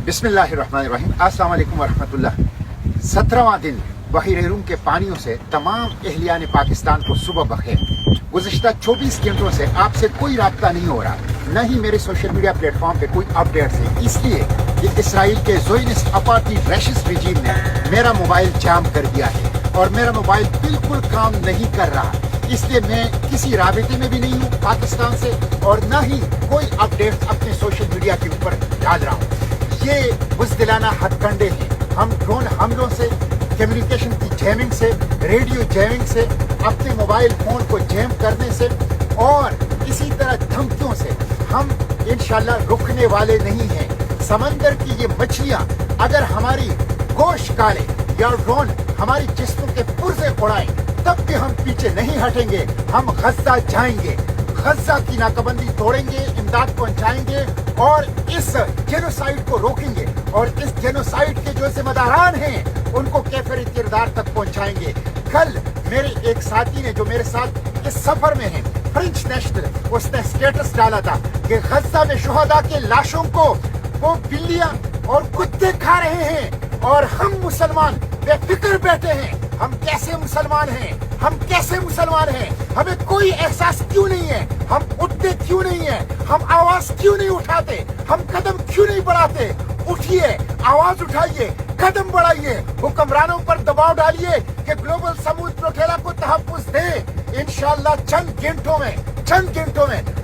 बिस्मिल्लाहिर्रहमानिर्रहीम। अस्सलाम वालेकुम वरहमतुल्लाह। 17वां दिन बहीर रूम के पानियों से तमाम अहलियान पाकिस्तान को सुबह बखेर। गुज़िश्ता 24 घंटों से आपसे कोई राब्ता नहीं हो रहा, न ही मेरे सोशल मीडिया प्लेटफॉर्म पे कोई अपडेट्स है, इसलिए कि इसराइल के ज़ोनिस्ट अपार्टीड रैशिस्ट रिजीम ने मेरा मोबाइल जाम कर दिया है और मेरा मोबाइल बिल्कुल काम नहीं कर रहा। इसलिए मैं किसी राबिते में भी नहीं हूँ पाकिस्तान से और न ही कोई अपडेट्स अपने सोशल मीडिया के ऊपर डाल रहा हूँ। ये बुज़दिलाना हथकंडे हैं। हम ड्रोन हमलों से, कम्युनिकेशन की जैमिंग से, रेडियो जैमिंग से, अपने मोबाइल फोन को जैम करने से और इसी तरह धमकियों से हम इंशाल्लाह रुकने वाले नहीं हैं। समंदर की ये मछलियाँ अगर हमारी गोश्त काले या ड्रोन हमारी जिस्मों के पुर्जे उड़ाएं तब भी हम पीछे नहीं हटेंगे। हम गज़ा जाएंगे, गज़ा की नाकाबंदी तोड़ेंगे, इमदाद पहुंचाएंगे और इस जेनोसाइड को रोकेंगे और इस जेनोसाइड के जो जिम्मेदारान हैं उनको कैफिर किरदार तक पहुंचाएंगे। कल मेरे एक साथी ने जो मेरे साथ इस सफर में है, फ्रेंच नेशनल, उसने स्टेटस डाला था कि गज़ा में शुहदा के लाशों को वो बिल्लियां और कुत्ते खा रहे हैं और हम मुसलमान बेफिक्र बैठे हैं। हम कैसे मुसलमान हैं? हम कैसे मुसलमान हैं? हमें कोई एहसास क्यों नहीं है? हम उठते क्यों नहीं है? हम आवाज क्यों नहीं उठाते? हम कदम क्यों नहीं बढ़ाते? उठिए, आवाज उठाइए, कदम बढ़ाइए, हुक्मरानों पर दबाव डालिए कि ग्लोबल समूह प्रोटेला को तहफ्फुज़ दे। इंशाअल्लाह चंद घंटों में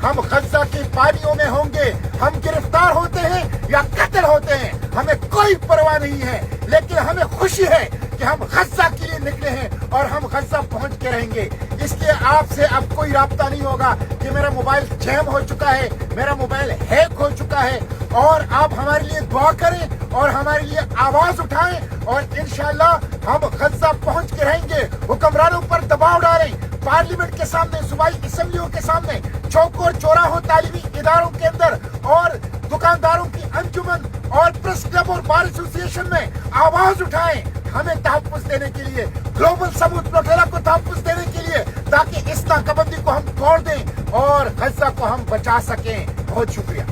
हम गज़ा के पानियों में होंगे। हम गिरफ्तार होते हैं या कत्ल होते हैं, हमें कोई परवाह नहीं है, लेकिन हमें खुशी है कि हम गज़ा के लिए निकले हैं और हम गज़ा पहुंच के रहेंगे। इसलिए आपसे अब कोई राब्ता नहीं होगा कि मेरा मोबाइल जैम हो चुका है, मेरा मोबाइल हैक हो चुका है। और आप हमारे लिए दुआ करें और हमारे लिए आवाज उठाएं और इंशाअल्लाह हम गज़ा पहुंच के रहेंगे। हुक्मरानों पर दबाव डालें, पार्लियामेंट के सामने, सूबाई असेंबलियों के सामने, चौक और चौराहों, तालीमी इदारों के अंदर और दुकानदारों की अंजुमन और प्रेस क्लब और बार एसोसिएशन में आवाज उठाएं हमें तहफ्फुज़ देने के लिए, ग्लोबल समूह प्रोटेला को तहफ्फुज़ देने के लिए, ताकि इस नाकाबंदी को हम तोड़ दें और गज़ा को हम बचा सकें। बहुत शुक्रिया।